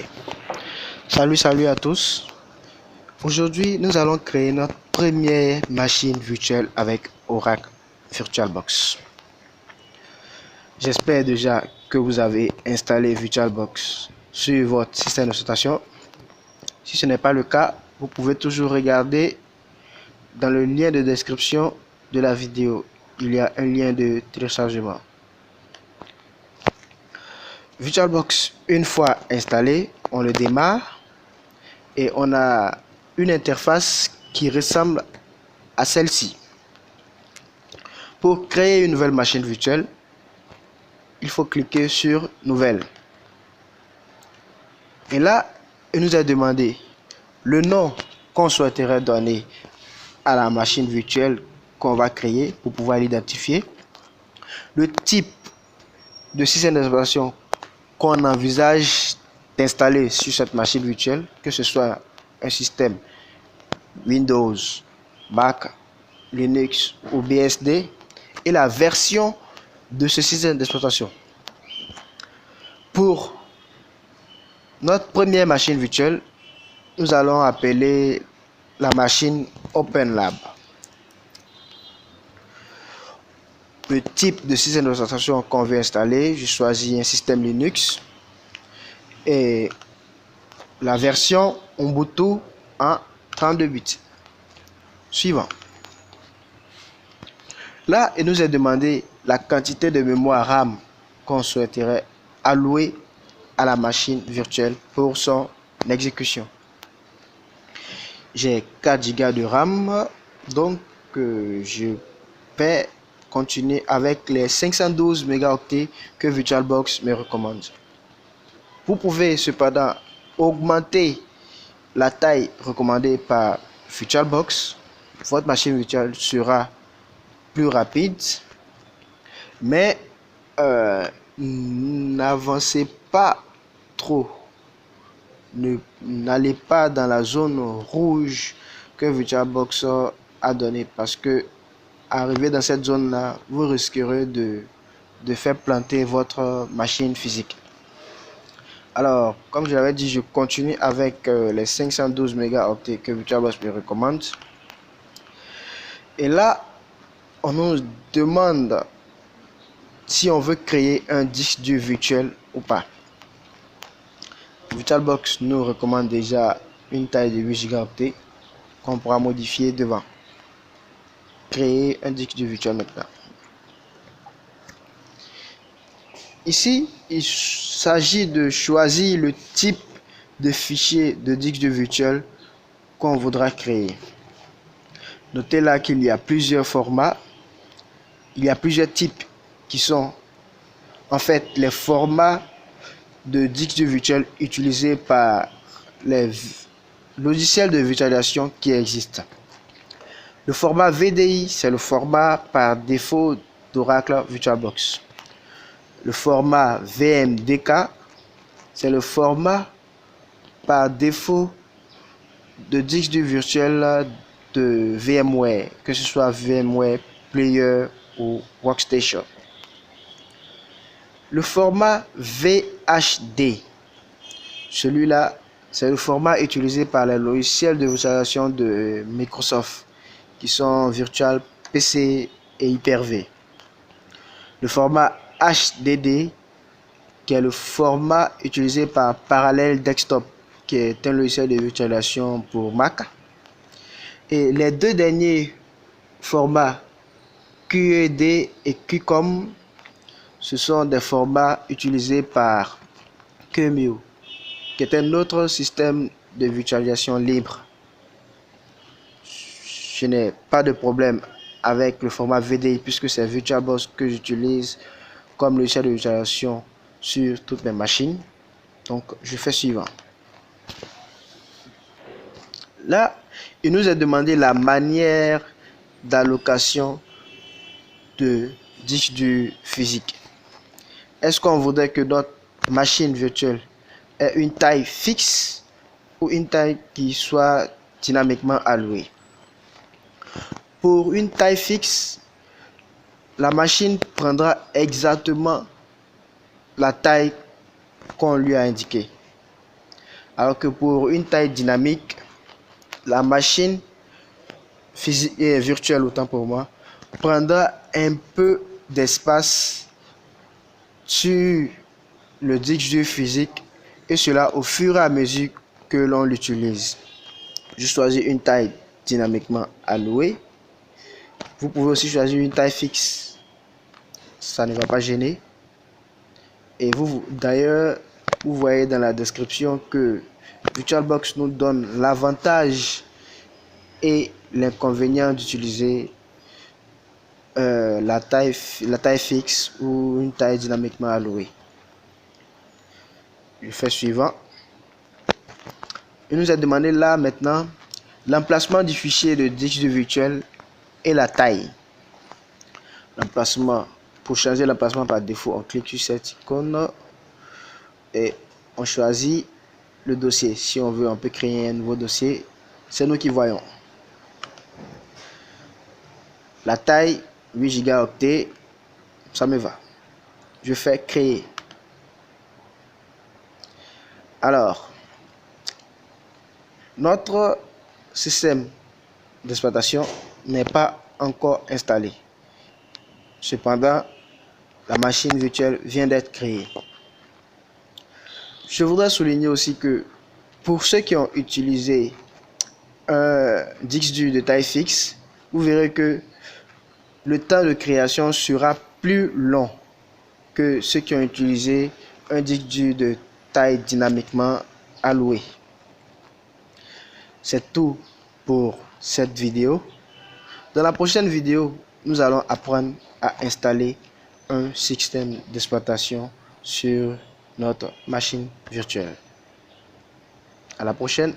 OK. Salut à tous. Aujourd'hui, nous allons créer notre première machine virtuelle avec Oracle VirtualBox. J'espère déjà que vous avez installé VirtualBox sur votre système d'exploitation. Si ce n'est pas le cas, vous pouvez toujours regarder dans le lien de description de la vidéo. Il y a un lien de téléchargement. VirtualBox, une fois installé, on le démarre et on a une interface qui ressemble à celle-ci. Pour créer une nouvelle machine virtuelle, il faut cliquer sur Nouvelle. Et là, il nous a demandé le nom qu'on souhaiterait donner à la machine virtuelle qu'on va créer pour pouvoir l'identifier, le type de système d'exploitation qu'on envisage d'installer sur cette machine virtuelle, que ce soit un système Windows, Mac, Linux ou BSD, et la version de ce système d'exploitation. Pour notre première machine virtuelle, nous allons appeler la machine OpenLab. Le type de système d'exploitation qu'on veut installer, je choisis un système Linux et la version Ubuntu en 32 bits. Suivant. Là, il nous est demandé la quantité de mémoire RAM qu'on souhaiterait allouer à la machine virtuelle pour son exécution. J'ai 4 Go de RAM, donc je vais continuer avec les 512 mégaoctets que VirtualBox me recommande. Vous pouvez cependant augmenter la taille recommandée par VirtualBox. Votre machine virtuelle sera plus rapide, mais n'avancez pas trop. N'allez pas dans la zone rouge que VirtualBox a donné, parce que arrivé dans cette zone là, vous risquerez de faire planter votre machine physique. Alors, comme je l'avais dit, je continue avec les 512 mégaoctets que VirtualBox me recommande. Et là, on nous demande si on veut créer un disque dur virtuel ou pas. VirtualBox nous recommande déjà une taille de 8 Go qu'on pourra modifier devant. Créer un disque dur virtuel maintenant. Ici, il s'agit de choisir le type de fichier de disque dur virtuel qu'on voudra créer. Notez là qu'il y a plusieurs formats. Il y a plusieurs types qui sont en fait les formats de disque dur virtuel utilisés par les logiciels de virtualisation qui existent. Le format VDI, c'est le format par défaut d'Oracle VirtualBox. Le format VMDK, c'est le format par défaut de disque dur virtuel de VMware, que ce soit VMware Player ou Workstation. Le format VHD, celui-là, c'est le format utilisé par les logiciels de virtualisation de Microsoft, qui sont Virtual PC et Hyper-V. Le format HDD, qui est le format utilisé par Parallel Desktop, qui est un logiciel de virtualisation pour Mac. Et les deux derniers formats, QED et QCOM, ce sont des formats utilisés par QEMU, qui est un autre système de virtualisation libre. Je n'ai pas de problème avec le format VDI puisque c'est VirtualBox que j'utilise comme logiciel de virtualisation sur toutes mes machines. Donc je fais suivant. Là, il nous a demandé la manière d'allocation de disque dur physique. Est-ce qu'on voudrait que notre machine virtuelle ait une taille fixe ou une taille qui soit dynamiquement allouée? Pour une taille fixe, la machine prendra exactement la taille qu'on lui a indiquée. Alors que pour une taille dynamique, la machine physique et virtuelle, autant pour moi, prendra un peu d'espace sur le disque dur physique, et cela au fur et à mesure que l'on l'utilise. Je choisis une taille dynamiquement allouée. Vous pouvez aussi choisir une taille fixe, ça ne va pas gêner. Et d'ailleurs, vous voyez dans la description que VirtualBox nous donne l'avantage et l'inconvénient d'utiliser la taille fixe ou une taille dynamiquement allouée. Je fais suivant. Il nous a demandé là maintenant l'emplacement du fichier de disque dur virtuel et la taille. L'emplacement, pour changer l'emplacement par défaut, on clique sur cette icône et on choisit le dossier. Si on veut, on peut créer un nouveau dossier. C'est nous qui voyons. La taille 8 Go, ça me va. Je fais créer. Alors, notre système d'exploitation n'est pas encore installé. Cependant, la machine virtuelle vient d'être créée. Je voudrais souligner aussi que pour ceux qui ont utilisé un disque dur de taille fixe, vous verrez que le temps de création sera plus long que ceux qui ont utilisé un disque dur de taille dynamiquement allouée. C'est tout pour cette vidéo. Dans la prochaine vidéo, nous allons apprendre à installer un système d'exploitation sur notre machine virtuelle. À la prochaine.